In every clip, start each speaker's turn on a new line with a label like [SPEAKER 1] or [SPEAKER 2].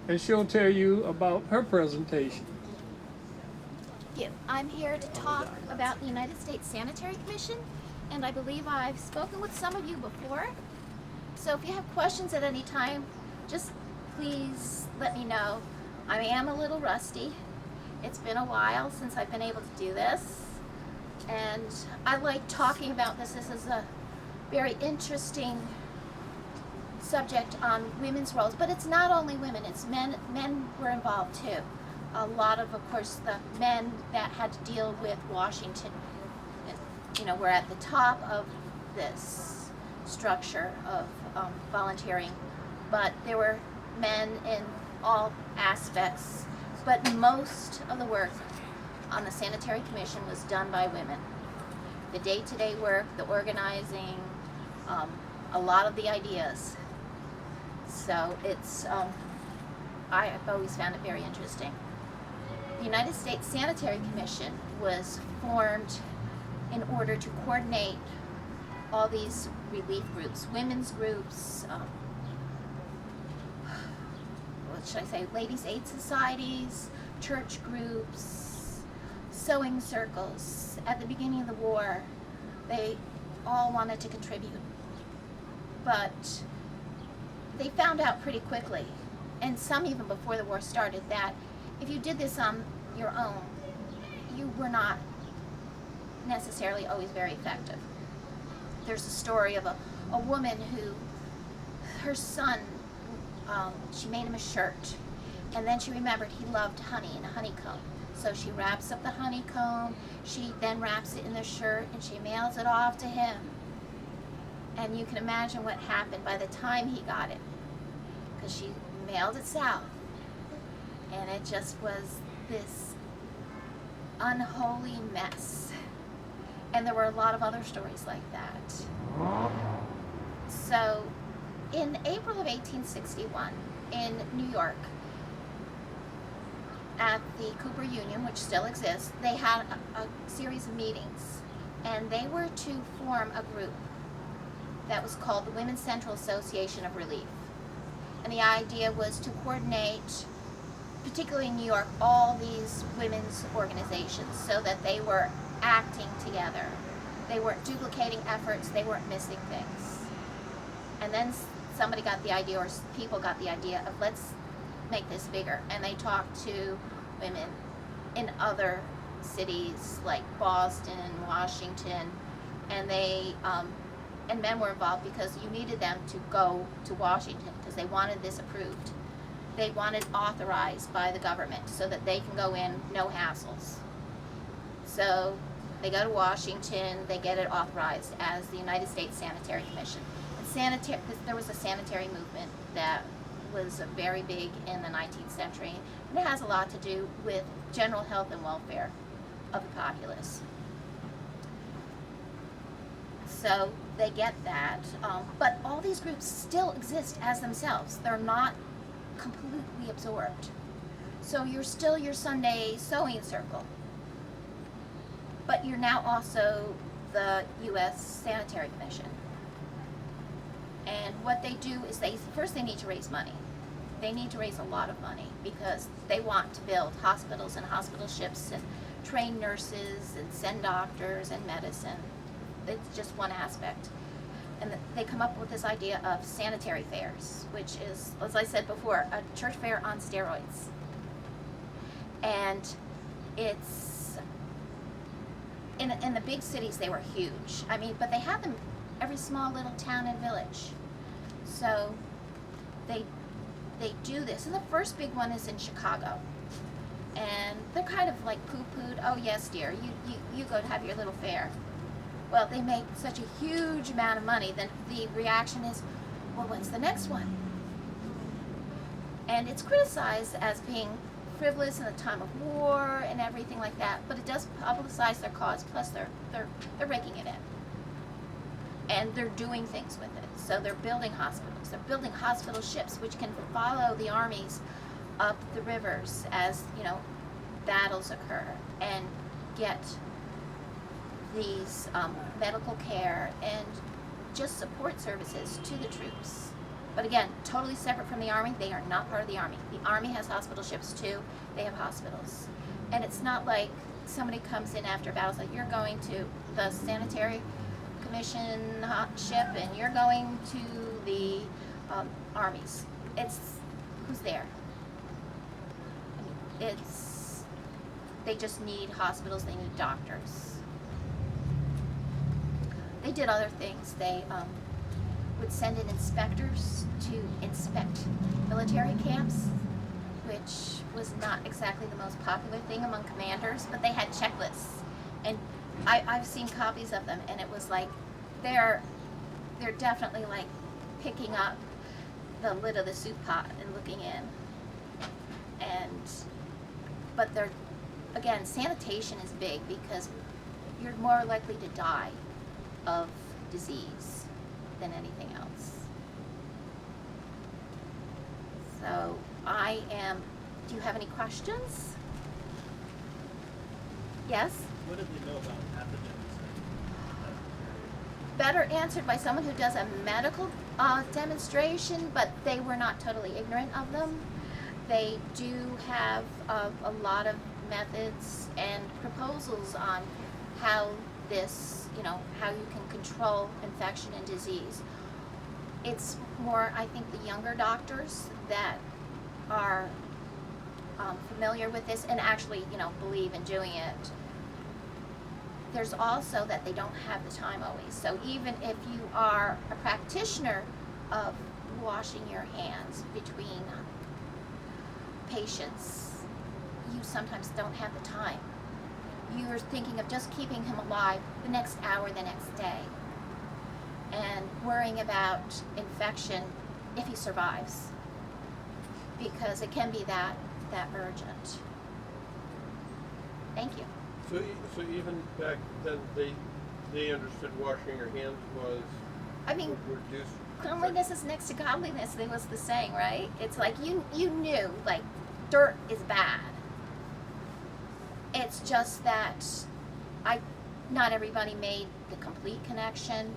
[SPEAKER 1] and she'll tell you about her presentation.
[SPEAKER 2] You. I'm here to talk about the United States Sanitary Commission, and I believe I've spoken with some of you before. So if you have questions at any time, just please let me know. I am a little rusty. It's been a while since I've been able to do this, and I like talking about this. This is a very interesting subject on women's roles, but it's not only women, it's men. Men were involved too. A lot of course, the men that had to deal with Washington, were at the top of this structure of volunteering, but there were men in all aspects, but most of the work on the Sanitary Commission was done by women. The day-to-day work, the organizing, a lot of the ideas. So it's, I've always found it very interesting. The United States Sanitary Commission was formed in order to coordinate all these relief groups, women's groups, what should I say, ladies' aid societies, church groups, sewing circles. At the beginning of the war, they all wanted to contribute, but they found out pretty quickly, and some even before the war started, that if you did this on your own, you were not necessarily always very effective. There's a story of a woman who, her son, she made him a shirt, and then she remembered he loved honey and a honeycomb. So she wraps up the honeycomb, she then wraps it in the shirt, and she mails it off to him. And you can imagine what happened by the time he got it, because she mailed it south. And it just was this unholy mess. And there were a lot of other stories like that. So in April of 1861, in New York, at the Cooper Union, which still exists, they had a series of meetings, and they were to form a group that was called the Women's Central Association of Relief. And the idea was to coordinate, particularly in New York, all these women's organizations so that they were acting together. They weren't duplicating efforts, they weren't missing things. And then somebody got the idea, or people got the idea of, let's make this bigger. And they talked to women in other cities like Boston, Washington, and and men were involved because you needed them to go to Washington because they wanted this approved. They wanted authorized by the government so that they can go in, no hassles. So they go to Washington, they get it authorized as the United States Sanitary Commission. And there was a sanitary movement that was very big in the 19th century, and it has a lot to do with general health and welfare of the populace. So they get that, but all these groups still exist as themselves. They're not completely absorbed. So you're still your Sunday sewing circle, but you're now also the U.S. Sanitary Commission. And what they do is first they need to raise money. They need to raise a lot of money because they want to build hospitals and hospital ships and train nurses and send doctors and medicine. It's just one aspect. And they come up with this idea of sanitary fairs, which is, as I said before, a church fair on steroids. And it's, in the big cities they were huge. I mean, but they have them every small little town and village. So they do this. And the first big one is in Chicago. And they're kind of like poo-pooed, oh yes dear, you go to have your little fair. Well, they make such a huge amount of money, then the reaction is, well, when's the next one? And it's criticized as being frivolous in the time of war and everything like that, but it does publicize their cause, plus they're raking it in. And they're doing things with it. So they're building hospitals. They're building hospital ships, which can follow the armies up the rivers as, battles occur, and get these medical care and just support services to the troops. But again, totally separate from the Army. They are not part of the Army. The Army has hospital ships too. They have hospitals. And it's not like somebody comes in after battles, like you're going to the Sanitary Commission ship and you're going to the Armies. It's who's there. I mean, they just need hospitals, they need doctors. They did other things. They would send in inspectors to inspect military camps, which was not exactly the most popular thing among commanders, but they had checklists. And I've seen copies of them, and it was like, they're definitely like picking up the lid of the soup pot and looking in. But they're, again, sanitation is big because you're more likely to die of disease than anything else. So do you have any questions? Yes?
[SPEAKER 3] What did they know about pathogens?
[SPEAKER 2] Better answered by someone who does a medical demonstration, but they were not totally ignorant of them. They do have a lot of methods and proposals on how how you can control infection and disease. It's more, I think, the younger doctors that are familiar with this and actually, believe in doing it. There's also that they don't have the time always. So even if you are a practitioner of washing your hands between patients, you sometimes don't have the time. You're thinking of just keeping him alive the next hour, the next day, and worrying about infection if he survives, because it can be that urgent. Thank you.
[SPEAKER 4] So even back then, they understood washing your hands was reduced.
[SPEAKER 2] Cleanliness is next to godliness. There was the saying, right? It's like you knew, like, dirt is bad. It's just that not everybody made the complete connection,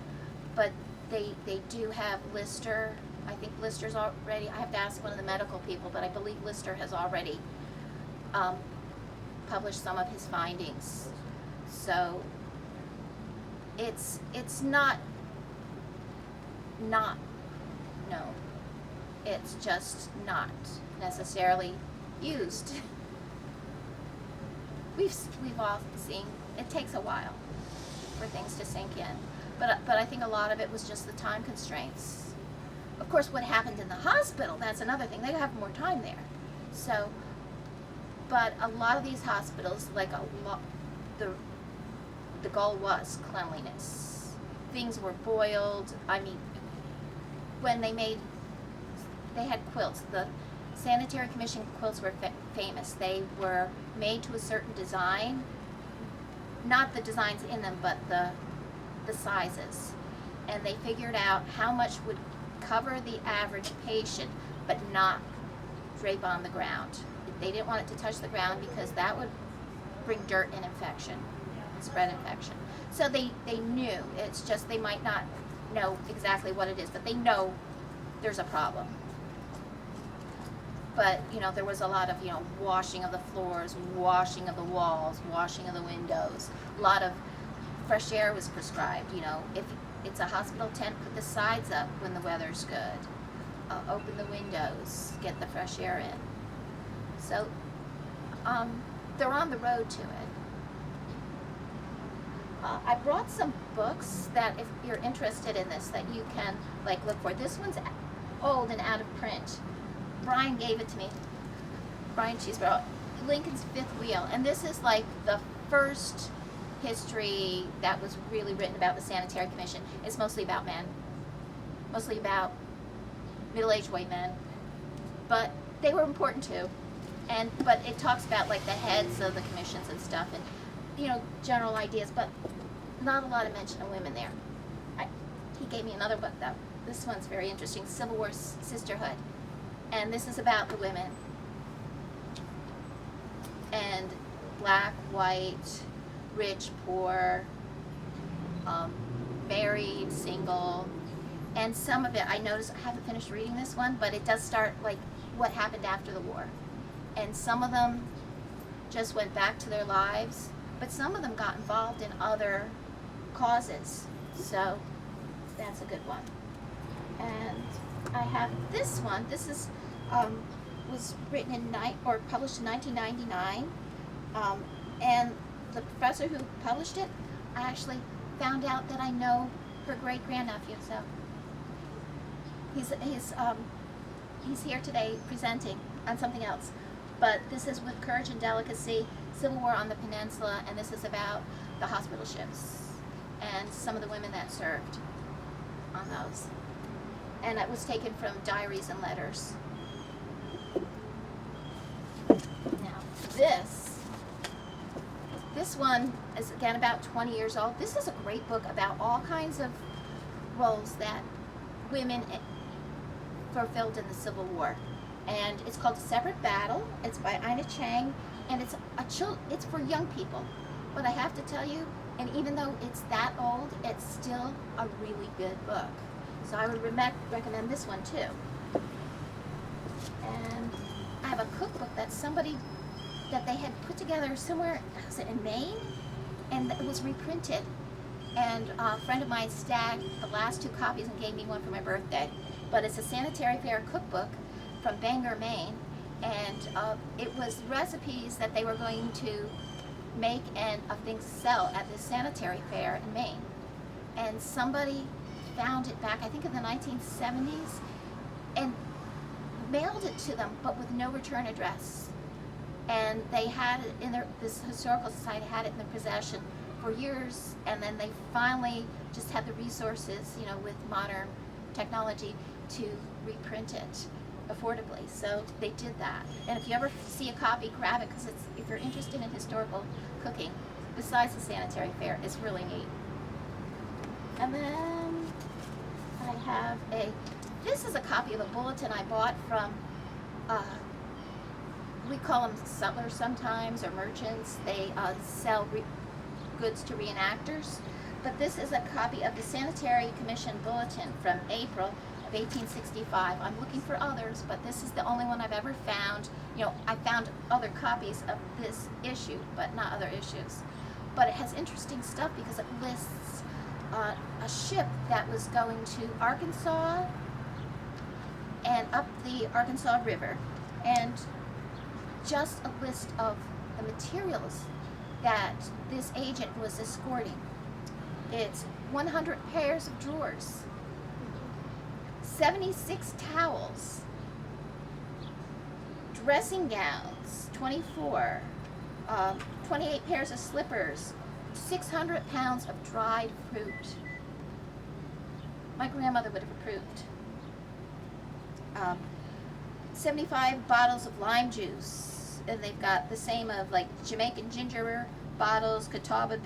[SPEAKER 2] but they do have Lister. I think Lister's already, I have to ask one of the medical people, but I believe Lister has already published some of his findings. So it's not known. It's just not necessarily used. We've all seen, it takes a while for things to sink in. But I think a lot of it was just the time constraints. Of course, what happened in the hospital, that's another thing. They have more time there. So, but a lot of these hospitals, the goal was cleanliness. Things were boiled. I mean, when they had quilts. The Sanitary Commission quilts were famous. They were made to a certain design, not the designs in them, but the sizes. And they figured out how much would cover the average patient, but not drape on the ground. They didn't want it to touch the ground because that would bring dirt and infection, spread infection. So they knew. It's just they might not know exactly what it is, but they know there's a problem. But, there was a lot of, washing of the floors, washing of the walls, washing of the windows. A lot of fresh air was prescribed. If it's a hospital tent, put the sides up when the weather's good. Open the windows, get the fresh air in. So they're on the road to it. I brought some books that, if you're interested in this, that you can look for. This one's old and out of print. Brian gave it to me. Brian Cheeseborough, Lincoln's Fifth Wheel, and this is like the first history that was really written about the Sanitary Commission. It's mostly about men, mostly about middle-aged white men, but they were important too. But it talks about the heads of the commissions and stuff, and general ideas, but not a lot of mention of women there. He gave me another book though. This one's very interesting, Civil War Sisterhood. And this is about the women. And black, white, rich, poor, married, single, And some of it, I noticed, I haven't finished reading this one, but it does start like what happened after the war. And some of them just went back to their lives, but some of them got involved in other causes. So that's a good one. And I have this one. This is was written in published in 1999, and the professor who published it, I actually found out that I know her great grandnephew. So he's here today presenting on something else. But this is With Courage and Delicacy, Civil War on the Peninsula, and this is about the hospital ships and some of the women that served on those. And it was taken from diaries and letters. Now, this one is again about 20 years old. This is a great book about all kinds of roles that women fulfilled in the Civil War. And it's called A Separate Battle. It's by Ina Chang, and it's for young people. But I have to tell you, and even though it's that old, it's still a really good book. So I would recommend this one too. And I have a cookbook that they had put together somewhere, was it in Maine? And it was reprinted. And a friend of mine snagged the last 2 copies and gave me one for my birthday. But it's a sanitary fair cookbook from Bangor, Maine, and it was recipes that they were going to make and of things to sell at this sanitary fair in Maine. And somebody found it back, I think in the 1970s, and mailed it to them, but with no return address. And they had it in this historical society had it in their possession for years, and then they finally just had the resources, with modern technology to reprint it affordably. So they did that. And if you ever see a copy, grab it, because if you're interested in historical cooking, besides the sanitary fair, it's really neat. And then I have this is a copy of a bulletin I bought from, we call them sutlers sometimes, or merchants. They sell goods to reenactors. But this is a copy of the Sanitary Commission Bulletin from April of 1865. I'm looking for others, but this is the only one I've ever found. I found other copies of this issue, but not other issues. But it has interesting stuff because it lists a ship that was going to Arkansas and up the Arkansas River, and just a list of the materials that this agent was escorting. It's 100 pairs of drawers, 76 towels, dressing gowns, 24, 28 pairs of slippers, 600 pounds of dried fruit. My grandmother would have approved. 75 bottles of lime juice, and they've got the same of like Jamaican ginger bottles, Catawba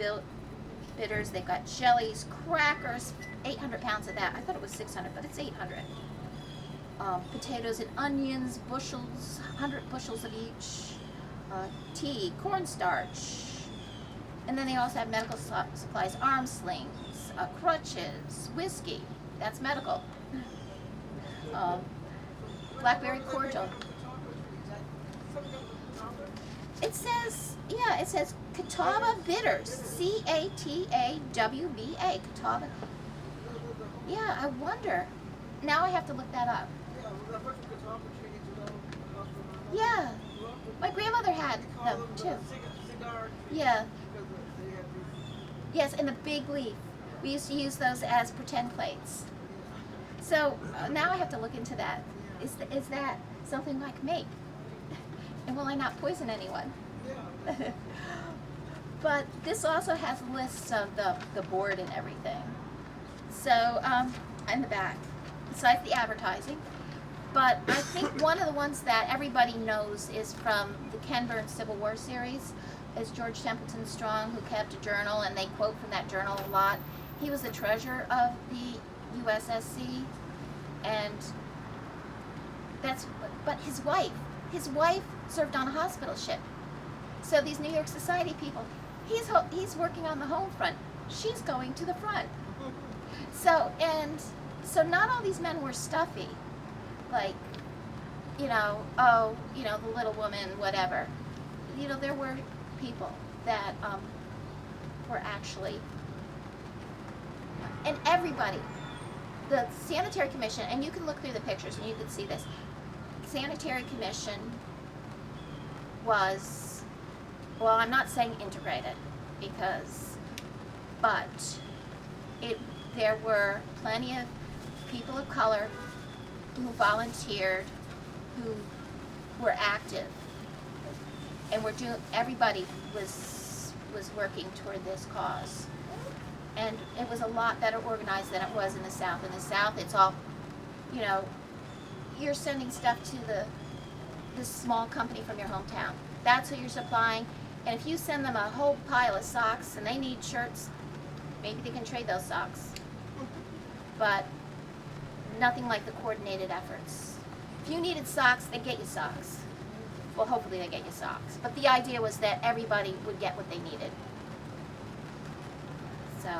[SPEAKER 2] bitters, they've got jellies, crackers, 800 pounds of that. I thought it was 600, but it's 800. Potatoes and onions, bushels, 100 bushels of each. Tea, cornstarch. And then they also have medical supplies, arm slings, crutches, whiskey. That's medical. Blackberry cordial. It says Catawba bitters, C-A-T-A-W-B-A, Catawba. Yeah, I wonder. Now I have to look that up. Yeah, my grandmother had them too. Yeah. Yes, and the big leaf. We used to use those as pretend plates. So now I have to look into that. Is that something I can make? And will I not poison anyone? But this also has lists of the board and everything. So in the back, besides the advertising. But I think one of the ones that everybody knows is from the Ken Burns Civil War series is George Templeton Strong, who kept a journal, and they quote from that journal a lot. He was the treasurer of the USSC, and but his wife served on a hospital ship. So these New York Society people, he's working on the home front. She's going to the front. So, and so not all these men were stuffy, like, the little woman, whatever. There were people that were actually, and everybody, the Sanitary Commission, and you can look through the pictures and you can see this. Sanitary Commission was, well, I'm not saying integrated, but there were plenty of people of color who volunteered, who were active, and everybody was working toward this cause. And it was a lot better organized than it was in the South. In the South, it's all, you're sending stuff to this small company from your hometown. That's who you're supplying. And if you send them a whole pile of socks and they need shirts, maybe they can trade those socks. But nothing like the coordinated efforts. If you needed socks, they get you socks. Well, hopefully they get you socks. But the idea was that everybody would get what they needed. So,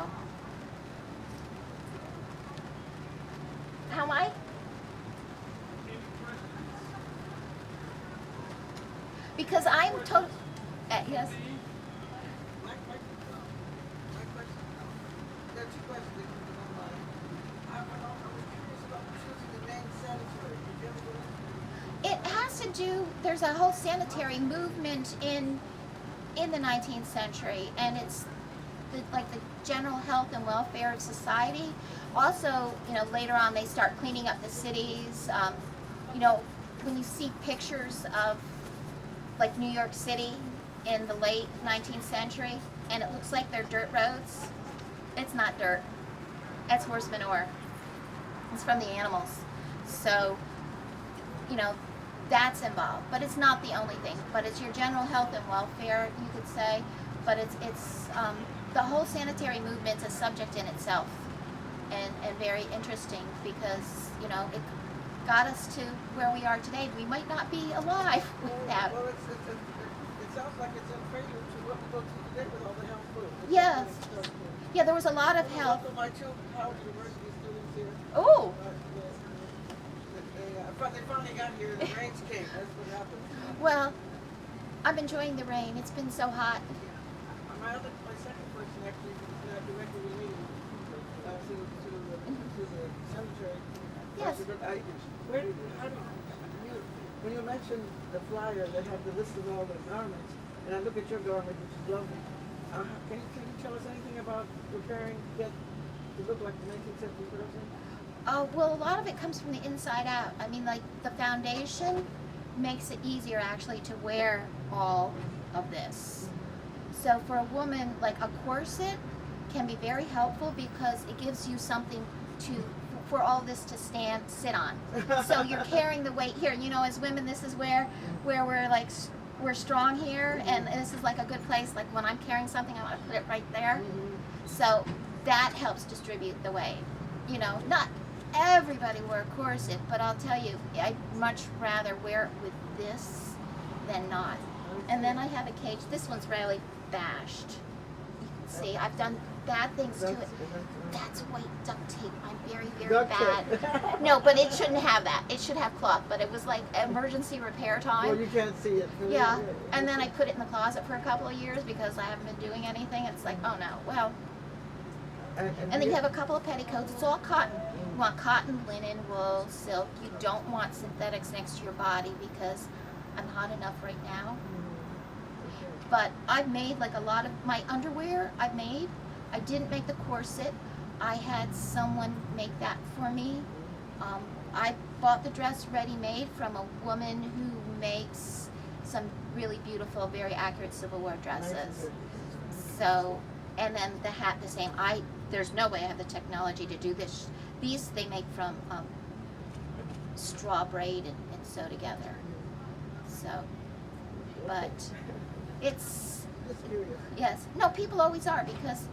[SPEAKER 2] how am I? Because I'm told, yes.
[SPEAKER 5] My question, there are two questions that come to my mind. I was curious about choosing the name sanitary. Did you ever go into
[SPEAKER 2] It has to do, there's a whole sanitary movement in the 19th century, and it's like the general health and welfare of society. Also, later on they start cleaning up the cities. When you see pictures of like New York City in the late 19th century, and it looks like they're dirt roads, it's not dirt. It's horse manure. It's from the animals. So, that's involved. But it's not the only thing. But it's your general health and welfare, you could say. But it's the whole sanitary movement's a subject in itself, and very interesting because, it got us to where we are today. We might not be alive without.
[SPEAKER 5] Well, it sounds like it's in favor to what we go through today with all the health food.
[SPEAKER 2] Yes. Yeah, there was a lot of health.
[SPEAKER 5] My two Howard University students here.
[SPEAKER 2] Oh.
[SPEAKER 5] They finally got here and the rains came. That's what happened.
[SPEAKER 2] Well, I'm enjoying the rain. It's been so hot.
[SPEAKER 5] My second question actually is not directly related to the cemetery.
[SPEAKER 2] Yes.
[SPEAKER 5] When you mentioned the flyer that had the list of all the garments, and I look at your garment, which is lovely, can you tell us anything about preparing to look like the 19th century person?
[SPEAKER 2] Well, a lot of it comes from the inside out. I mean, like the foundation makes it easier actually to wear all of this. So for a woman, like a corset can be very helpful because it gives you something for all this to sit on. So you're carrying the weight here. As women, this is where we're strong here, and this is like a good place. Like when I'm carrying something, I want to put it right there. So that helps distribute the weight. Not everybody wear a corset, but I'll tell you, I'd much rather wear it with this than not. And then I have a cage. This one's really bashed. You can see I've done bad things to it. That's white duct tape. I'm very, very bad. No, but it shouldn't have that. It should have cloth, but it was like emergency repair time.
[SPEAKER 5] Well, you can't see it.
[SPEAKER 2] Yeah, and then I put it in the closet for a couple of years because I haven't been doing anything. It's like, oh no, well. And then you have a couple of petticoats. It's all cotton. You want cotton, linen, wool, silk. You don't want synthetics next to your body because I'm hot enough right now. But I've made like a lot of my underwear. I didn't make the corset. I had someone make that for me. I bought the dress ready-made from a woman who makes some really beautiful, very accurate Civil War dresses. So, and then the hat the same. There's no way I have the technology to do this. These they make from straw braid and sew together. So, but it's, yes. No, people always are because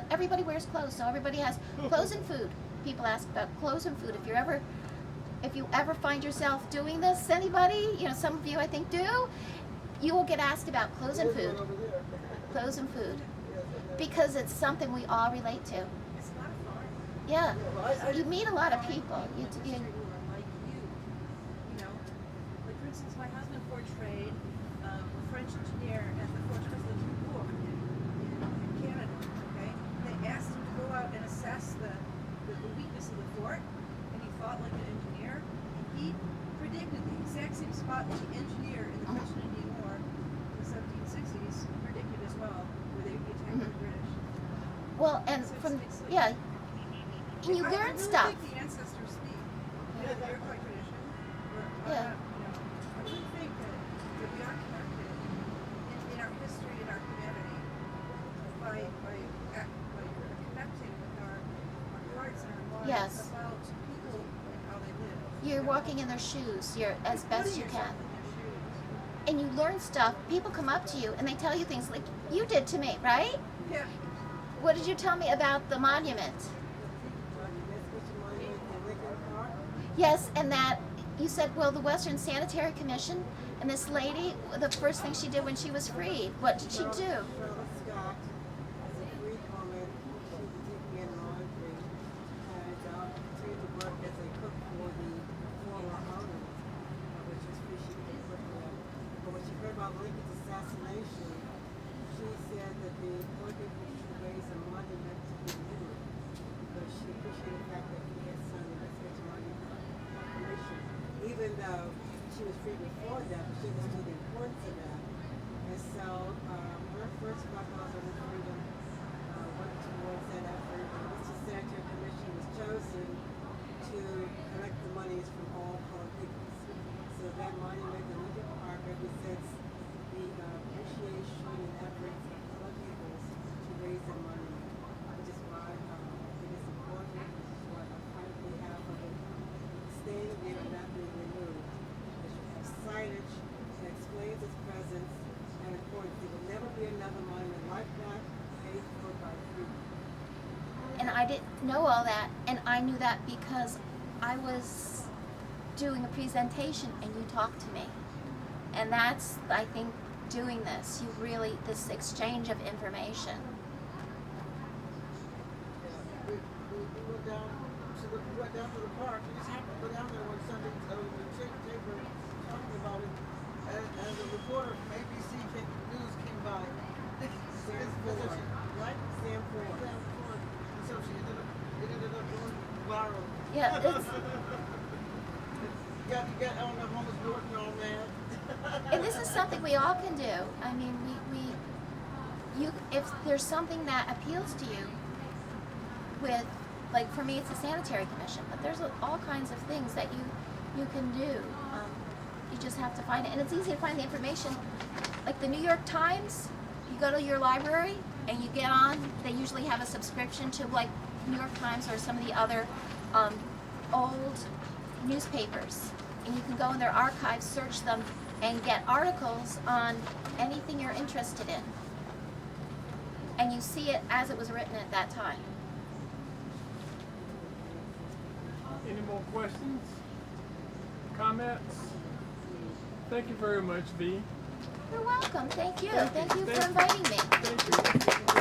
[SPEAKER 2] everybody wears clothes, so everybody has clothes and food. People ask about clothes and food. If you ever find yourself doing this, anybody, some of you I think do, you will get asked about clothes and food. Clothes and food. Because it's something we all relate to. Yeah.
[SPEAKER 5] Well,
[SPEAKER 2] You meet a lot of people. You
[SPEAKER 6] who are like you know. Like for instance, my husband portrayed a French engineer at the Fortress de Tours in Canada. Okay, they asked him to go out and assess the weakness of the fort, and he thought like an engineer. And he predicted the exact same spot that the engineer in the French and Indian War in the 1760s predicted as well, where they would be attacked by the British.
[SPEAKER 2] well, and
[SPEAKER 6] So
[SPEAKER 2] from
[SPEAKER 6] it's like-
[SPEAKER 2] yeah, and you
[SPEAKER 6] I
[SPEAKER 2] learn
[SPEAKER 6] really
[SPEAKER 2] stuff.
[SPEAKER 6] think the ancestors speak. Yeah, they're quite tradition.
[SPEAKER 2] Yeah.
[SPEAKER 6] I really think that we are connected in our history and our humanity by connecting with our hearts and our minds
[SPEAKER 2] Yes.
[SPEAKER 6] about people and how they live.
[SPEAKER 2] You're walking in their shoes. You're as best you can.
[SPEAKER 6] Putting yourself in their shoes.
[SPEAKER 2] And you learn stuff. People come up to you and they tell you things like you did to me, right?
[SPEAKER 6] Yeah.
[SPEAKER 2] What did you tell me about the monument? Yes, and that you said, well, the Western Sanitary Commission and this lady, the first thing she did when she was freed, what did she do?
[SPEAKER 5] Charlotte Scott, as a free woman, she would take me in laundry and continue to work as a cook for the former owners, which is fishy to work there. But when she heard about Lincoln's assassination, she said that the Lincoln should raise a monument to his memory. But she appreciated the fact that he had signed the Restoration Monument Proclamation, even though she was free before that, but she understood the importance of that. And so her first proclamation of freedom went towards that effort. And the Sanitary Commission was chosen to collect the monies from all colored peoples. So that monument in Lincoln Park represents the appreciation and efforts of colored peoples to raise the monument, which is why it is important, which is why I fight on behalf of it staying there and not being removed. It should have signage that explains its presence and importance. There will never be another monument like that paid for by free.
[SPEAKER 2] And I didn't know all that, and I knew that because I was doing a presentation and you talked to me. And that's, I think, doing this. You really, this exchange of information.
[SPEAKER 5] We went down to the park. We just happened to go down there one Sunday. The paper talking about it, and the reporter from ABC News came by.
[SPEAKER 6] Sam Ford.
[SPEAKER 5] Right? Sam Ford. And so it ended up going viral.
[SPEAKER 2] Yeah, it's,
[SPEAKER 5] You got on the homeless board and all that.
[SPEAKER 2] and this is something we all can do. I mean, if there's something that appeals to you with, like for me, it's the Sanitary Commission, but there's all kinds of things that you can do. You just have to find it, and it's easy to find the information. Like the New York Times, you go to your library and you get on. They usually have a subscription to like New York Times or some of the other old newspapers, and you can go in their archives, search them, and get articles on anything you're interested in. And you see it as it was written at that time.
[SPEAKER 1] Any more questions? Comments? Thank you very much, V.
[SPEAKER 2] You're welcome. Thank you.
[SPEAKER 1] Thank you.
[SPEAKER 2] Thank you for
[SPEAKER 1] Thank you.
[SPEAKER 2] inviting me.
[SPEAKER 1] Thank you.